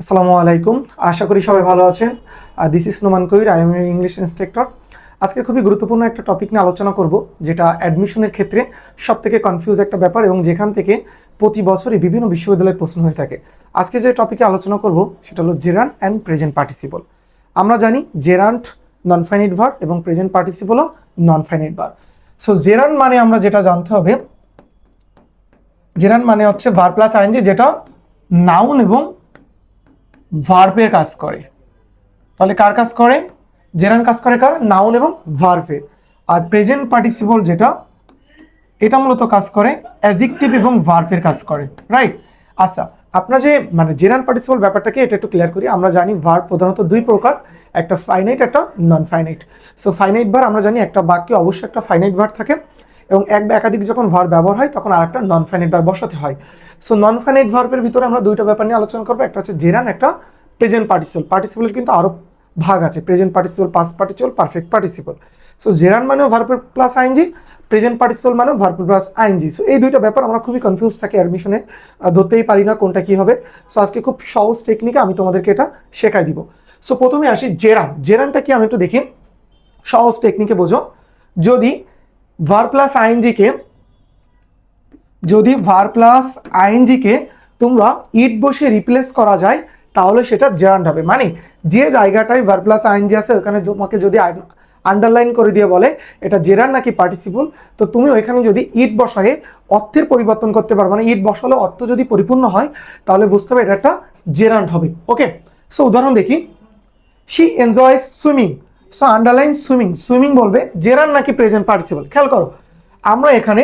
আসসালামু আলাইকুম। আশা করি সবাই ভালো আছেন। This is Noman Kabir, I am English instructor. আজকে খুবই গুরুত্বপূর্ণ একটা টপিক নিয়ে আলোচনা করব, যেটা অ্যাডমিশনের ক্ষেত্রে সবথেকে কনফিউজ একটা ব্যাপার এবং যেখান থেকে প্রতি বছরই বিভিন্ন বিশ্ববিদ্যালয়ে প্রশ্ন হয়ে থাকে। আজকে যে টপিকে আলোচনা করব সেটা হলো জেরান্ড অ্যান্ড প্রেজেন্ট পার্টিসিপল। আমরা জানি জেরান্ড নন ফাইনাইট ভার্ব এবং প্রেজেন্ট পার্টিসিপলও non finite verb. So gerund মানে আমরা যেটা জানতে হবে, জেরান্ড মানে হচ্ছে ভার্ব প্লাস আইএনজি, যেটা নাউন এবং ভার্বের কাজ করে। তাহলে কার কাজ করে? জেরান্ড কাজ করে কার? নাউন এবং ভার্বের। আর প্রেজেন্ট পার্টিসিপল যেটা, এটা মূলত কাজ করে অ্যাডজেক্টিভ এবং ভার্বের কাজ করে, রাইট? আচ্ছা, আপনারা যে জেরান্ড পার্টিসিপল ব্যাপারটাকে এটা একটু ক্লিয়ার করি। আমরা জানি ভার্ব প্রধানত দুই প্রকার, একটা ফাইনাইট, একটা non finite. So finite verb আমরা জানি একটা বাক্যে অবশ্যই একটা ফাইনাইট ভার্ব থাকে, এবং এক বা একাধিক যখন ভার্ব ব্যবহার হয় তখন আর একটা নন ফাইনাইট ভার্ব বসাতে হয়। সো নন ফাইনাইট ভার্বের ভিতরে আমরা দুইটা ব্যাপার নিয়ে আলোচনা করবো, একটা হচ্ছে জেরান্ড, একটা প্রেজেন্ট পার্টিসিপল। পার্টিসিপলের কিন্তু আরো ভাগ আছে, present participle, past participle, perfect participle. So gerund মানেও verb plus ING, present participle মানেও ভার্ব প্লাস আইএনজি। সো এই দুইটা ব্যাপার আমরা খুবই কনফিউজ থাকি অ্যাডমিশনে, ধরতেই পারি না কোনটা কি হবে। সো আজকে খুব সহজ টেকনিকে আমি তোমাদেরকে এটা শেখাই দিব। সো প্রথমে আসি জেরান্ড। জেরান্ডটা কি আমি একটু দেখি, সহজ টেকনিকে বোঝো। যদি ভার্ব প্লাস আইএনজি কে তোমরা ইট বসে রিপ্লেস করা যায়, তাহলে সেটা জেরান্ড হবে। মানে যে জায়গাটায় ভার্ব প্লাস আইএনজি আছে ওখানে তোমাকে যদি আন্ডারলাইন করে দিয়ে বলে এটা জেরান্ড নাকি পার্টিসিপল, তো তুমি ওইখানে যদি ইট বসায়ে অর্থের পরিবর্তন করতে পারো, মানে ইট বসালে অর্থ যদি পরিপূর্ণ হয় তাহলে বুঝতে হবে এটা একটা জেরান্ড হবে। ওকে, সো উদাহরণ দেখি। She enjoys swimming. So underline swimming. Swimming বলবে জেরান্ড নাকি প্রেজেন্ট পার্টিসিপল। খেয়াল করো, আমরা এখানে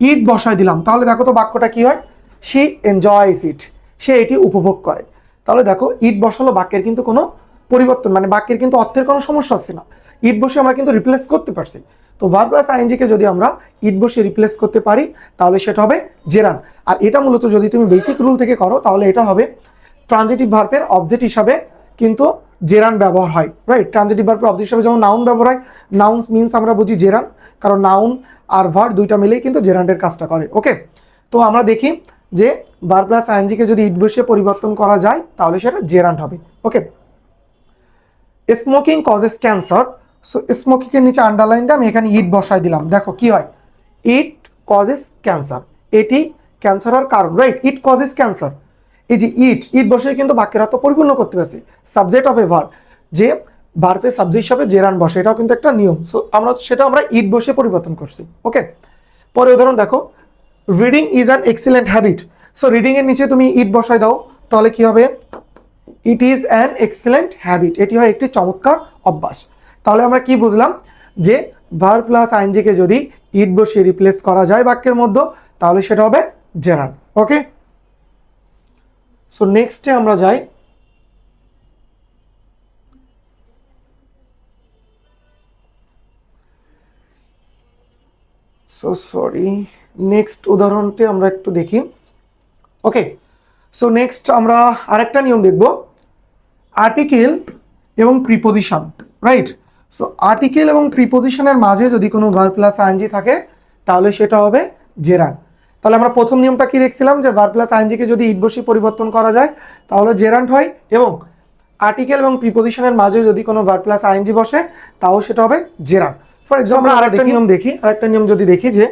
ইট বসায় দিলাম, তাহলে দেখো তো বাক্যটা কি হয়? শি এনজয়স ইট, সে এটি উপভোগ করে। তাহলে দেখো ইট বসালো, বাক্যের কিন্তু কোনো পরিবর্তন, মানে বাক্যের কিন্তু অর্থের কোনো সমস্যা হচ্ছে না। ইট বসে আমরা কিন্তু রিপ্লেস করতে পারছি। তো ভার্ব প্লাস আইএনজি কে যদি আমরা ইট বসে রিপ্লেস করতে পারি তাহলে সেটা হবে জেরান্ড। আর এটা মূলত যদি তুমি বেসিক রুল থেকে করো তাহলে এটা হবে ট্রানজিটিভ ভার্বের অবজেক্ট হিসাবে কিন্তু জেরান্ড ব্যবহার হয়, রাইট? ট্রানজিটিভ ভার্বের অবজেক্ট হিসাবে যেমন নাউন ব্যবহার হয়, নাউন্স মিন্স আমরা বুঝি জেরান্ড, কারণ নাউন আর ভার্ব দুইটা মিলেই কিন্তু জেরান্ডের কাজটা করে। ওকে, তো আমরা দেখি যে ভার্ব প্লাস আইএনজি কে যদি ইট বসে পরিবর্তন করা যায় তাহলে সেটা জেরান্ড হবে। Okay, smoking causes cancer. So smoking এর নিচে আন্ডারলাইন দিয়ে আমি এখানে ইট বসাই দিলাম, দেখো কি হয়? ইট কজেস ক্যান্সার, এটি ক্যান্সার হওয়ার কারণ, রাইট? It causes cancer. এই যে ইট ইট বসে কিন্তু বাক্যের অর্থ পরিপূর্ণ করতে পারছি। সাবজেক্ট অফ এ ভার্ব, যে ভার্বের সাবজেক্ট হিসাবে জেরান্ড বসে, এটাও কিন্তু একটা নিয়ম। সো আমরা ইট বসে পরিবর্তন করছি। ওকে, পরে উদাহরণ দেখো। Reading is an excellent habit. So reading এর নিচে তুমি ইট বসাই দাও, তাহলে কি হবে? It is an excellent habit, এটি হয় একটি চমৎকার অভ্যাস। তাহলে আমরা কি বুঝলাম? যে ভার্ব প্লাস আইএনজি কে যদি ইট বসিয়ে রিপ্লেস করা যায় বাক্যের মধ্যে তাহলে সেটা হবে জেরান্ড। ওকে, সো নেক্সটে আমরা যাই। সো সরি, নেক্সট উদাহরণটি আমরা একটু দেখি। ওকে, সো নেক্সট আমরা আরেকটা নিয়ম দেখব, আর্টিকেল এবং প্রিপোজিশন, রাইট? সো আর্টিকেল এবং প্রিপোজিশনের মাঝে যদি কোনো ভার্ব প্লাস আইএনজি থাকে তাহলে সেটা হবে জেরান্ড। তাহলে আমরা প্রথম নিয়মটা কি দেখছিলাম, যে ভার্ব প্লাস আইএনজি কে যদি ইট বসিয়ে পরিবর্তন করা যায় তাহলে জেরান্ড হয়, এবং আর্টিকেল এবং প্রিপোজিশনের মাঝে যদি কোনো ভার্ব প্লাস আইএনজি বসে তাও সেটা হবে জেরান্ড। ফর এক্সাম্পল আরেকটা নিয়ম দেখি, আরেকটা নিয়ম যদি দেখি যে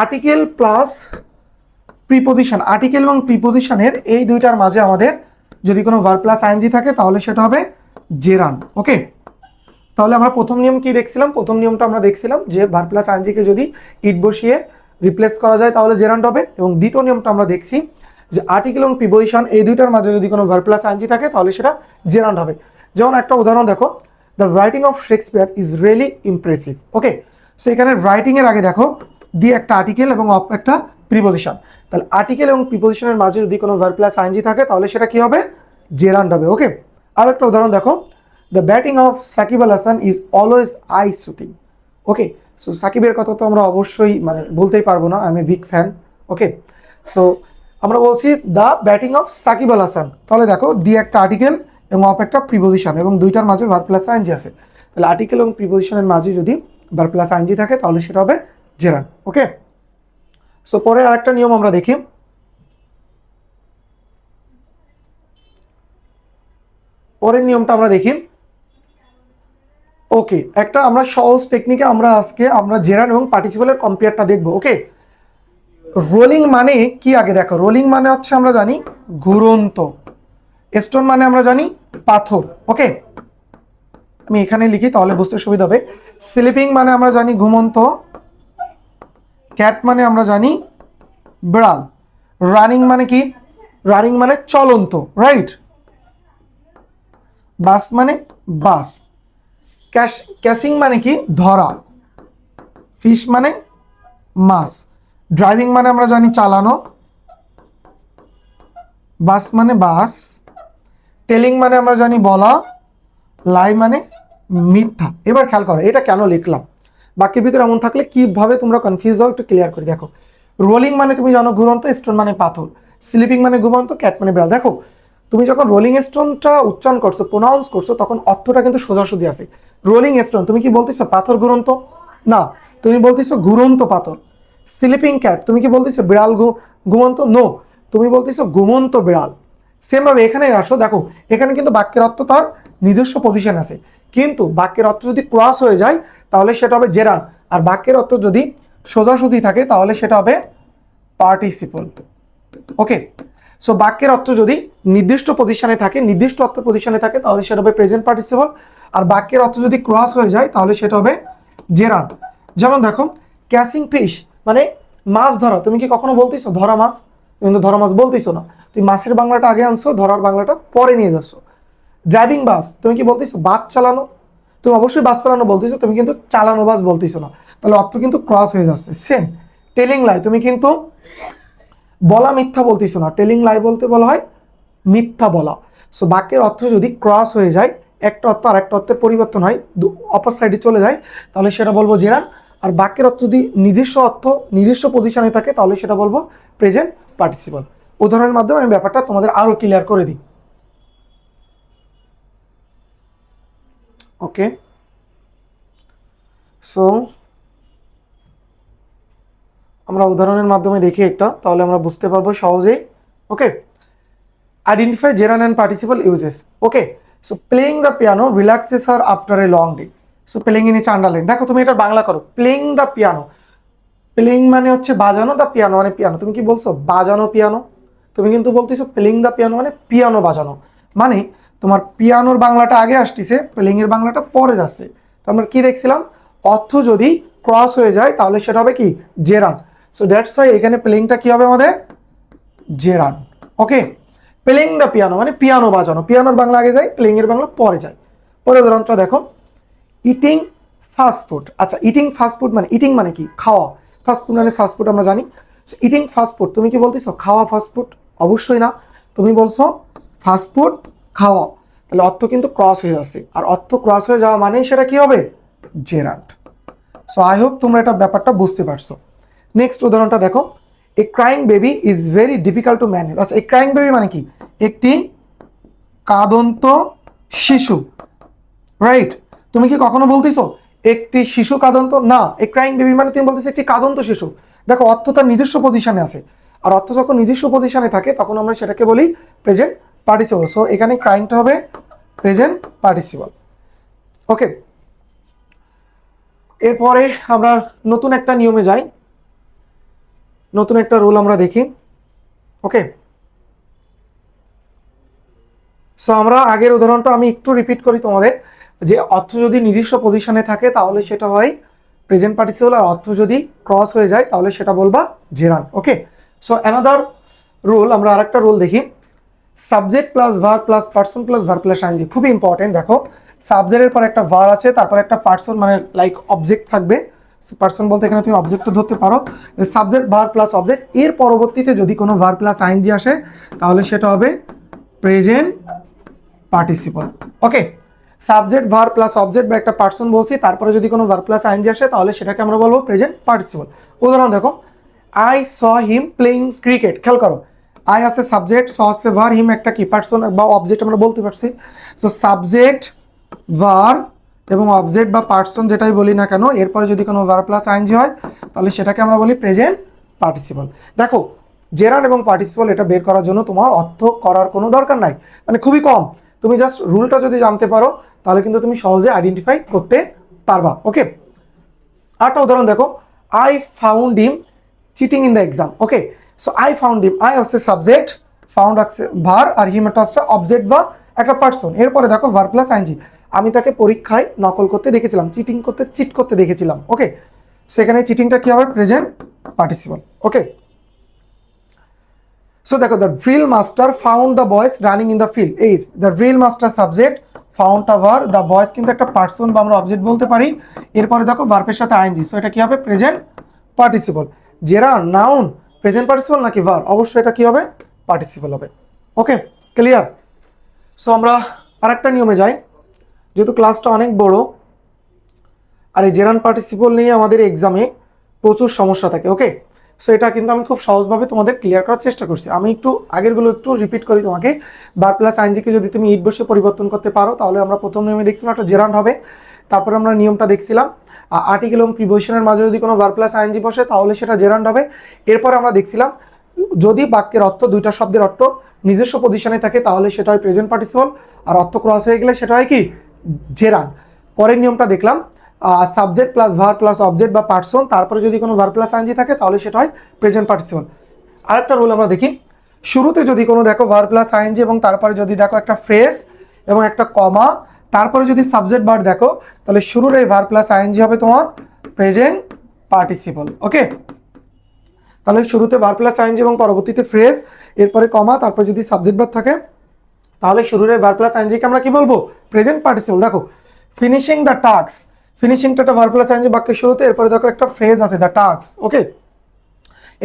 আর্টিকেল প্লাস প্রিপোজিশন, আর্টিকেল এবং প্রিপোজিশনের এই দুইটার মাঝে আমাদের যদি কোনো ভার্ব প্লাস আইএনজি থাকে তাহলে সেটা হবে জেরান্ড। ওকে, তাহলে আমরা প্রথম নিয়ম কি দেখছিলাম? প্রথম নিয়মটা আমরা দেখছিলাম যে ভার্ব প্লাস আইএনজি কে যদি ইট বসিয়ে রিপ্লেস করা যায় তাহলে জেরান্ড হবে, এবং দ্বিতীয় নিয়মটা আমরা দেখছি যে আর্টিকেল এবং প্রিপোজিশন এই দুইটার মাঝে যদি কোনো ভার্ব প্লাস আইএনজি থাকে তাহলে সেটা জেরান্ড হবে। যেমন একটা উদাহরণ দেখো, the writing of Shakespeare is really impressive. Okay, so এখানে রাইটিং এর আগে দেখো দি একটা আর্টিকেল এবং অফ একটা প্রিপোজিশন। তাহলে আর্টিকেল এবং প্রিপোজিশনের মাঝে যদি কোনো ভার্ব প্লাস আইএনজি থাকে তাহলে সেটা কি হবে? জেরান্ড হবে। ওকে, আর একটা উদাহরণ দেখো, the batting of Shakib Al Hasan is always eye soothing. Okay, so সাকিবের কথা তো আমরা অবশ্যই বলতেই পারবো না, I am a big fan. Okay, so আমরা বলছি the batting of Shakib Al Hasan, তাহলে দেখো দি একটা আর্টিকেল এবং অফ একটা প্রিপোজিশন এবং দুইটার মাঝে ভার্ব প্লাস আইএনজি আছে। তাহলে আর্টিকেল এবং প্রিপোজিশনের মাঝে যদি ভার্ব প্লাস আইএনজি থাকে তাহলে সেটা হবে জেরান্ড। ওকে, সো পরে আরেকটা নিয়ম আমরা দেখি। পরের নিয়মটা আমরা দেখি। ওকে, একটা আমরা সহজ টেকনিকে আজকে আমরা জেরান এবং পার্টিসিপেলের কম্পেয়ারটা দেখবো। ওকে, রোলিং মানে কি আগে দেখো, রোলিং মানে হচ্ছে আমরা জানি ঘুরন্ত, স্টোন মানে আমরা জানি পাথর। ওকে, আমি এখানে লিখি তাহলে বুঝতে সুবিধা হবে। স্লিপিং মানে আমরা জানি ঘুমন্ত, ক্যাট মানে আমরা জানি বিড়াল, রানিং মানে কি, রানিং মানে চলন্ত, রাইট, বাস মানে বাস, ক্যাচিং মানে কি ধরা, ফিশ মানে মাছ, ড্রাইভিং মানে আমরা জানি চালানো, বাস মানে বাস, টেলিং মানে আমরা জানি বলা, লাই মানে মিথ্যা। এবার খেয়াল করো এটা কেন লিখলাম, বাক্যের ভিতরে এমন থাকলে কিভাবে তোমরা কনফিউজ হও একটু ক্লিয়ার করে দেখো। রোলিং মানে তুমি জানো ঘুরন্ত, স্টোন মানে পাথর, স্লিপিং মানে ঘুমন্ত, ক্যাট মানে বিড়াল। দেখো তুমি যখন রোলিং স্টোনটা উচ্চারণ করছো, প্রোনাউন্স করছো, তখন অর্থটা কিন্তু সোজাসুজি আছে। রোলিং স্টোন তুমি কি বলতেছো পাথর ঘুরন্ত, না, তুমি বলতেছো ঘুরন্ত পাথর। স্লিপিং ক্যাট তুমি কি বলতেছো বিড়াল ঘুমন্ত, নো, তুমি বলতেছো ঘুমন্ত বিড়াল। সেম ভাবে এখানে আসো, দেখো এখানে কিন্তু বাক্যের অর্থ তার নিজস্ব পজিশন আছে, কিন্তু বাক্যের অর্থ যদি ক্রস হয়ে যায় তাহলে সেটা হবে জেরান, আর বাক্যের অর্থ যদি সোজাসুজি থাকে তাহলে সেটা হবে পার্টিসিপল। ওকে, সো বাক্যের অর্থ যদি নির্দিষ্ট পজিশনে থাকে, নির্দিষ্ট অর্থ পজিশনে থাকে তাহলে সেটা হবে প্রেজেন্ট পার্টিসিপল, আর বাক্যের অর্থ যদি ক্রস হয়ে যায় তাহলে সেটা হবে জেরান। যেমন দেখো ক্যাচিং ফিশ মানে মাছ ধরা, তুমি কি কখনো বলতেছো ধরা মাছ, কিন্তু ধরা মাছ বলতেছো না, তুমি মাছের বাংলাটা আগে আনছো, ধরার বাংলাটা পরে নিয়ে যাচ্ছ। ড্রাইভিং বাস তুমি কি বলতেছো বাস চালানো, তুমি অবশ্যই বাস চালানো বলতেছো, তুমি কিন্তু চালানো বাস বলতেছো না, তাহলে অর্থ কিন্তু ক্রস হয়ে যাচ্ছে। সেম টেলিং লাই, তুমি কিন্তু বলা মিথ্যা বলতেছো না, টেলিং লাই বলতে বলা হয় মিথ্যা বলা। সো বাক্যের অর্থ যদি ক্রস হয়ে যায়, একটা অর্থ আর একটা অর্থের পরিবর্তন হয়, অপর সাইডে চলে যায়, তাহলে সেটা বলবো জেরান। আর বাক্যের অর্থ যদি নিজস্ব অর্থ নিজস্ব পজিশনে থাকে তাহলে সেটা বলবো প্রেজেন্ট পার্টিসিপল। উদাহরণের মাধ্যমে আমি ব্যাপারটা তোমাদের আরো ক্লিয়ার করে দিই। ওকে, সো আমরা উদাহরণের মাধ্যমে দেখি একটা, তাহলে আমরা বুঝতে পারবো সহজেই। Okay, identify gerund and participle uses. Okay, so playing the piano relaxes her after a long day. So playing এর নিচে আন্ডারলাইন, দেখো তুমি এটা বাংলা করো, প্লেইং দ্য পিয়ানো, প্লেইং মানে হচ্ছে বাজানো, দ্য পিয়ানো মানে পিয়ানো, তুমি কি বলছো বাজানো পিয়ানো, তুমি কিন্তু বলতেছো প্লেইং দ্য পিয়ানো মানে পিয়ানো বাজানো, মানে তোমার পিয়ানোর বাংলাটা আগে আসতেছে, প্লেইং এর বাংলাটা পরে যাচ্ছে। তো আমরা কি দেখছিলাম, অর্থ যদি ক্রস হয়ে যায় তাহলে সেটা হবে কি জেরান। সো দ্যাটস ওয়াই এখানে প্লেইংটা কি হবে আমাদের gerund. Okay, playing the piano মানে পিয়ানো বাজানো, পিয়ানোর বাংলা আগে যায়, প্লেইং এর বাংলা পরে যায়। পরে উদাহরণটা দেখো, ইটিং ফাস্ট ফুড। আচ্ছা, ইটিং ফাস্ট ফুড মানে, ইটিং মানে কি খাওয়া, ফাস্ট ফুড মানে ফাস্ট ফুড আমরা জানি। ইটিং ফাস্ট ফুড তুমি কি বলতেছো খাওয়া ফাস্ট ফুড, অবশ্যই না, তুমি বলছো ফাস্ট ফুড খাওয়া, তাহলে অর্থ কিন্তু ক্রস হয়ে যাচ্ছে, আর অর্থ ক্রস হয়ে যাওয়া মানে সেটা কি হবে জেরান্ট। সো আই হোপ তোমরা এটা ব্যাপারটা বুঝতে পারছো। নেক্সট উদাহরণটা দেখো, a crying baby is very difficult to manage. আচ্ছা, এই ক্রাইং বেবি মানে কি একটি কাঁদন্ত শিশু, রাইট, তুমি কি কখনো বলতেছো একটি শিশু কাঁদন্ত, না, এই ক্রাইং বেবি মানে তুমি বলতেছো একটি কাঁদন্ত শিশু। দেখো অর্থ তার নিজস্ব পজিশনে আছে, আর অর্থ যখন নিজস্ব পজিশনে থাকে তখন আমরা সেটাকে বলি প্রেজেন্ট পার্টিসিপল। সো এখানে ক্রাইংটা হবে প্রেজেন্ট পার্টিসিপল। ওকে, এরপরে আমরা নতুন একটা নিয়মে যাই, নতুন একটা রুল আমরা দেখি। ওকে, সো আমরা আগের উদাহরণটা আমি একটু রিপিট করি তোমাদের, যে অর্থ যদি নিজস্ব পজিশনে থাকে তাহলে সেটা হয় প্রেজেন্ট পার্টিসিপল, আর অর্থ যদি ক্রস হয়ে যায় তাহলে সেটা বলবা জেরান। ওকে, সো অ্যানাদার রুল, আমরা আরেকটা রুল দেখি, subject plus verb plus person plus verb plus ING. খুবই ইম্পর্টেন্ট, দেখো সাবজেক্টের পর একটা ভার্ব আছে, তারপর একটা পার্সন মানে লাইক অবজেক্ট থাকবে, পার্সন বলতে এখানে তুমি অবজেক্টও ধরতে পারো, সাবজেক্ট ভার্ব প্লাস অবজেক্ট, এর পরবর্তীতে যদি কোনো ভার্ব প্লাস আইএনজি আসে তাহলে সেটা হবে প্রেজেন্ট পার্টিসিপল। ওকে, সাবজেক্ট ভার্ব প্লাস অবজেক্ট বা একটা পার্সন বলছি, তারপরে যদি কোনো ভার্ব প্লাস আইএনজি আসে তাহলে সেটাকে আমরা বলবো প্রেজেন্ট পার্টিসিপল। উদাহরণ দেখো, I saw him playing cricket. খেয়াল করো, আই আছে সাবজেক্ট, স আছে ভার্ব, হিম একটা কি পার্সন বা অবজেক্ট আমরা বলতে পারছি। সো সাবজেক্ট ভার্ব এবং অবজেক্ট বা পার্সন যেটাই বলি না কেন, এরপরে যদি কোনো ভার্ব প্লাস আইএনজি হয় তাহলে সেটাকে আমরা বলি প্রেজেন্ট পার্টিসিপল। দেখো জেরান এবং পার্টিসিপল এটা বের করার জন্য তোমার অর্থ করার কোনো দরকার নাই, মানে খুবই কম, তুমি জাস্ট রুলটা যদি জানতে পারো তাহলে কিন্তু তুমি সহজে আইডেন্টিফাই করতে পারবা। ওকে, আরেকটা উদাহরণ দেখো, I found him cheating in the exam. Okay, so I found him, I হচ্ছে সাবজেক্ট, ফাউন্ড হচ্ছে ভার, আর হিম একটা অবজেক্ট বা একটা পার্সন। এরপরে দেখো ভার প্লাস আইএনজি, আমি তাকে পরীক্ষায় নকল করতে দেখেছিলাম, চিট করতে দেখেছিলাম। ওকে, সেখানে চিটিংটা কি হবে? Present participle. ওকে, সো দেখো, the drill master found the boys running in the field. এই the drill master subject, found টা ভার, দ্য বয়েজ কিন্তু একটা পার্সন বা আমরা অবজেক্ট বলতে পারি। এরপরে দেখো ভার্বের সাথে আইএনজি, সো এটা কি হবে? Present participle. যেরা নাউন প্রেজেন্ট পার্টিসিপল নাকি ভার? অবশ্যই এটা কি হবে? পার্টিসিপল হবে। ওকে, ক্লিয়ার? সো আমরা আরেকটা নিয়মে যাই, যেহেতু ক্লাসটা অনেক বড় আর এই জেরান পার্টিসিপল নিয়ে আমাদের এক্সামে প্রচুর সমস্যা থাকে। ওকে, সো এটা কিন্তু আমি খুব সহজভাবে তোমাদের ক্লিয়ার করার চেষ্টা করছি। আমি একটু আগেরগুলো একটু রিপিট করি তোমাকে। ভার প্লাস আইএনজিকে যদি তুমি ইট বসে পরিবর্তন করতে পারো তাহলে আমরা প্রথম নিয়মে দেখছিলাম একটা জেরান্ড হবে। তারপরে আমরা নিয়মটা দেখছিলাম আর্টিকেল এবং প্রিপোজিশনের মাঝে যদি কোনো ভার প্লাস আইএনজি বসে তাহলে সেটা জেরান্ড হবে। এরপরে আমরা দেখছিলাম যদি বাক্যের অর্থ, দুইটা শব্দের অর্থ নিজস্ব পজিশনে থাকে তাহলে সেটা হয় প্রেজেন্ট পার্টিসিপল, আর অর্থ ক্রস হয়ে গেলে সেটা হয় কি? জেরান্ড। পরের নিয়মটা দেখলাম subject plus verb plus object বা পার্সন, তারপরে যদি কোনো ভার প্লাস আইএনজি থাকে তাহলে সেটা হয় প্রেজেন্ট পার্টিসিপল। আরেকটা রুল আমরা দেখি, শুরুতে যদি কোনো দেখো ভার প্লাস আইএনজি এবং তারপরে যদি দেখো একটা ফ্রেজ এবং একটা কমা, তারপরে যদি সাবজেক্ট ভার দেখো তাহলে শুরুর এই ভার প্লাস আইএনজি হবে তোমার প্রেজেন্ট পার্টিসিপল। ওকে, তাহলে শুরুতে ভার প্লাস আইএনজি এবং পরবর্তীতে ফ্রেজ, এরপরে কমা, তারপরে যদি সাবজেক্ট ভার থাকে তাহলে শুরুর ভার প্লাস আইএনজিকে আমরা কি বলবো? Present participle. দেখো ফিনিশিং দ্য টাস্ক, ফিনিশিংটা একটা ভার প্লাস আইএনজি বাক্যের শুরুতে, এরপরে দেখো একটা ফ্রেজ আছে দ্য টাস্ক। ওকে,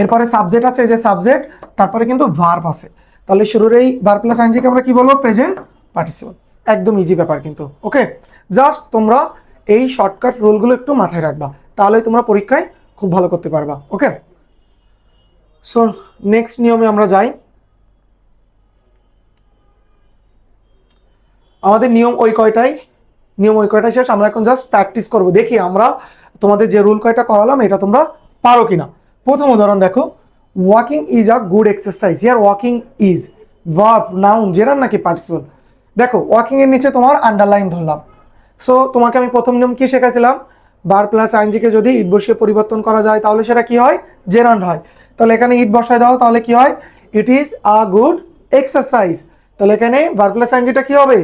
এরপরে সাবজেক্ট আছে, এই যে সাবজেক্ট, তারপরে কিন্তু ভার্ব আছে, তাহলে শুরুর এই ভার প্লাস আইএনজিকে আমরা কি বলবো? Present participle. একদম ইজি ব্যাপার কিন্তু। ওকে, জাস্ট তোমরা এই শর্টকাট রুলগুলো একটু মাথায় রাখবা, তাহলে তোমরা পরীক্ষায় খুব ভালো করতে পারবা। ওকে, সো নেক্সট নিয়মে আমরা যাই। আমাদের নিয়ম ওই কয়টাই শেষ। আমরা এখন জাস্ট প্র্যাকটিস করব, দেখি আমরা তোমাদের যে রুল কয়টা করালাম এটা তোমরা পারো কিনা। প্রথম উদাহরণ দেখো, walking is a good exercise. Here walking is verb, noun, gerund নাকি পার্টিসিপল? দেখো ওয়াকিং এর নিচে তোমার আন্ডারলাইন ধরলাম। সো তোমাকে আমি প্রথম নিয়ম কি শেখাছিলাম? ভার্ব প্লাস আইএনজিকে যদি ইট বসিয়ে পরিবর্তন করা যায় তাহলে সেটা কি হয়? জেরান্ড হয়। তাহলে এখানে ইট বসায় দাও, তাহলে কি হয়? It is a good exercise. তাহলে এখানে ভার্ব প্লাস আইএনজিটা কি হবে?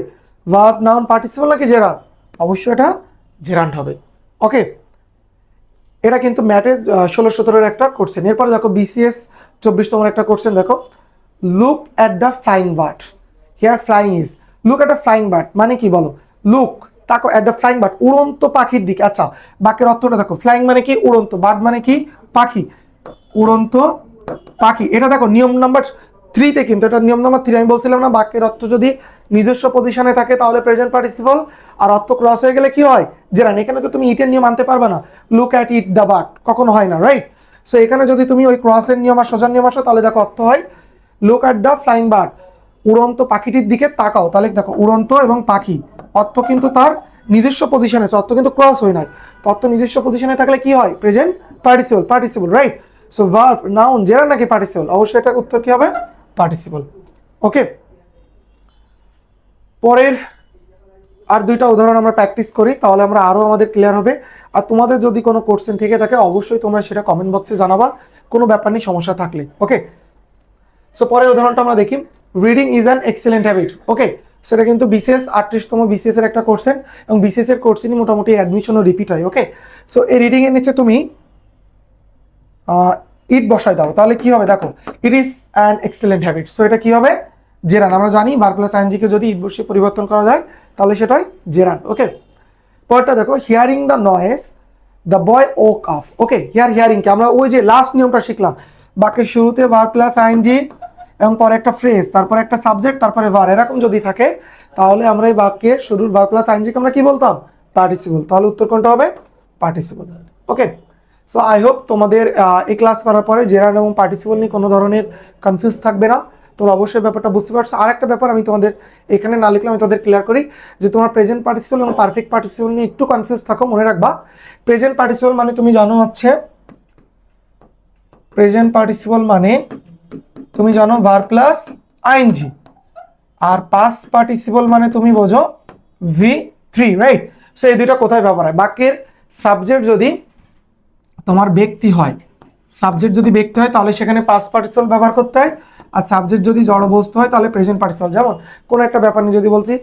ভার্ব, নাউন, পার্টিসিপল নাকি জেরান্ড? অবশ্যই এটা জেরান্ড হবে। ওকে, এটা কিন্তু ম্যাথে 16-17 একটা কোশ্চেন। এরপরে দেখো বিসিএস 24তম একটা কোশ্চেন দেখো, look at the flying bird. Here flying is, look at the flying bird মানে কি বলো? লুক, তাকো, অ্যাট দ্য ফ্লাইং বার্ড, উড়ন্ত পাখির দিকে। আচ্ছা, বাক্যের অর্থটা দেখো, ফ্লাইং মানে কি? উড়ন্ত, বার্ড মানে কি? পাখি, উড়ন্ত পাখি। এটা দেখো নিয়ম নাম্বার 3তে, কিন্তু এটা নিয়ম নাম্বার 3 আমি বলছিলাম না, বাক্যের অর্থ যদি নিজস্ব পজিশনে থাকে তাহলে প্রেজেন্ট পার্টিসিপল, আর অর্থ ক্রস হয়ে গেলে কি হয়? জেরান্ড। এখানে তো তুমি ইটের নিয়ম আনতে পারবে না, look at it the bird কখনো হয় না, রাইট? সো এখানে যদি তুমি ওই ক্রসের নিয়ম আর সোজার নিয়ম আসো তাহলে দেখো অর্থ হয় look at the flying bird, উড়ন্ত পাখিটির দিকে তাকাও। তাহলে দেখো উড়ন্ত এবং পাখি, অর্থ কিন্তু তার নিজস্ব পজিশনে আছে, অর্থ কিন্তু ক্রস হয় না। অর্থ নিজস্ব পজিশনে থাকলে কি হয়? Present participle, right? So verb, noun, gerund নাকি পার্টিসিপল? অবশ্যই এটার উত্তর কি হবে? পার্টিসিপল। ওকে, পরের আর দুইটা উদাহরণ আমরা প্র্যাকটিস করি, তাহলে আমরা আরো আমাদের ক্লিয়ার হবে। আর তোমাদের যদি কোনো কোশ্চেন থেকে থাকে অবশ্যই তোমরা সেটা কমেন্ট বক্সে জানাবা, কোনো ব্যাপার নেই সমস্যা থাকলে। ওকে, সো পরের উদাহরণটা আমরা দেখি, reading is an excellent habit. Okay, সেটা কিন্তু বিসিএস 38তম বিসিএস এর একটা কোশ্চেন, এবং বিসিএস এর কোশ্চেনই মোটামুটি অ্যাডমিশনও রিপিট হয়। ওকে, সো এই রিডিং এর নিচে তুমি ইট বসায় দাও, তাহলে কি হবে? দেখো it is an excellent habit, so এটা কি হবে? জেরান্ড। আমরা জানি ভার্ব প্লাস আইএনজিকে যদি ইট বসিয়ে পরিবর্তন করা যায় তাহলে সেটাই জেরান্ড। ওকে, পরেরটা দেখো, hearing the noise the boy woke up. Okay, hearing কে আমরা ওই যে লাস্ট নিয়মটা শিখলাম, বাক্যের শুরুতে ভার্ব প্লাস আইএনজি এবং পরে একটা ফ্রেজ, তারপরে একটা সাবজেক্ট, তারপরে ভার, এরকম যদি থাকে তাহলে আমরা এই বাক্যের শুরুর ভার্ব প্লাস আইএনজিকে আমরা কি বলতাম? পার্টিসিপল। তাহলে উত্তর কোনটা হবে? Participle. Okay, so I hope তোমাদের এই ক্লাস করার পরে জেরান্ড এবং পার্টিসিপল নিয়ে কোনো ধরনের কনফিউজ থাকবে না, তোমরা অবশ্যই ব্যাপারটা বুঝতে পারছো। আর একটা ব্যাপার আমি তোমাদের এখানে না লিখলে আমি তোমাদের ক্লিয়ার করি, যে তোমার প্রেজেন্ট পার্টিসিপল এবং পারফেক্ট পার্টিসিপল নিয়ে একটু কনফিউজ থাকো, মনে রাখবা প্রেজেন্ট পার্টিসিপল মানে তুমি জানো হচ্ছে, প্রেজেন্ট পার্টিসিপল মানে তুমি জানো ভার্ব প্লাস আইএনজি, আর পাস্ট পার্টিসিপল মানে তুমি বোঝো V3, রাইট? সো এই দুইটা কোথায় ব্যবহার হয়? বাক্যের সাবজেক্ট যদি তোমার ব্যক্তি হয়, সাবজেক্ট যদি ব্যক্তি হয় তাহলে সেখানে পাস্ট পার্টিসিপল ব্যবহার করতে হয়, আর সাবজেক্ট যদি জড় বস্তু হয় তাহলে প্রেজেন্ট পার্টিসিপল। যেমন কোনো একটা ব্যাপার নিয়ে যদি বলছি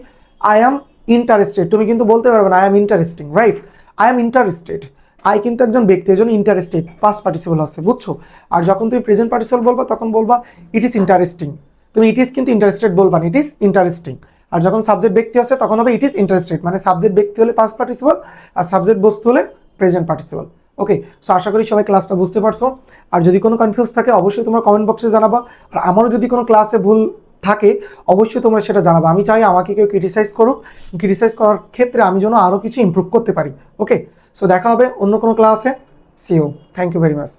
আই অ্যাম ইন্টারেস্টেড, তুমি কিন্তু বলতে পারবে না I am interesting, right? I am interested, I কিন্তু একজন ব্যক্তি, এজন্য ইন্টারেস্টেড পাস্ট পার্টিসিপল হচ্ছে, বুঝছো? আর যখন তুমি প্রেজেন্ট পার্টিসিপল বলবা তখন বলবা ইট ইজ ইন্টারেস্টিং, তুমি ইট ইজ কিন্তু ইন্টারেস্টেড বলবা না, ইট ইজ ইন্টারেস্টিং। আর যখন সাবজেক্ট ব্যক্তি আছে তখন হবে ইট ইজ ইন্টারেস্টেড, মানে সাবজেক্ট ব্যক্তি হলে পাস্ট পার্টিসিপল আর সাবজেক্ট বস্তু হলে প্রেজেন্ট পার্টিসিপল। ওকে, সো আশা করি সবাই ক্লাসটা বুঝতে পারছো। আর যদি কোনো কনফিউজ থাকে অবশ্যই তোমরা কমেন্ট বক্সে জানাবা, আর আমারও যদি কোনো ক্লাসে ভুল থাকে অবশ্যই তোমরা সেটা জানাবা। আমি চাই আমাকে কেউ ক্রিটিসাইজ করুক, ক্রিটিসাইজ করার ক্ষেত্রে আমি যেন আরও কিছু ইমপ্রুভ করতে পারি। ওকে, সো দেখা হবে অন্য কোনো ক্লাসে। See you, thank you very much.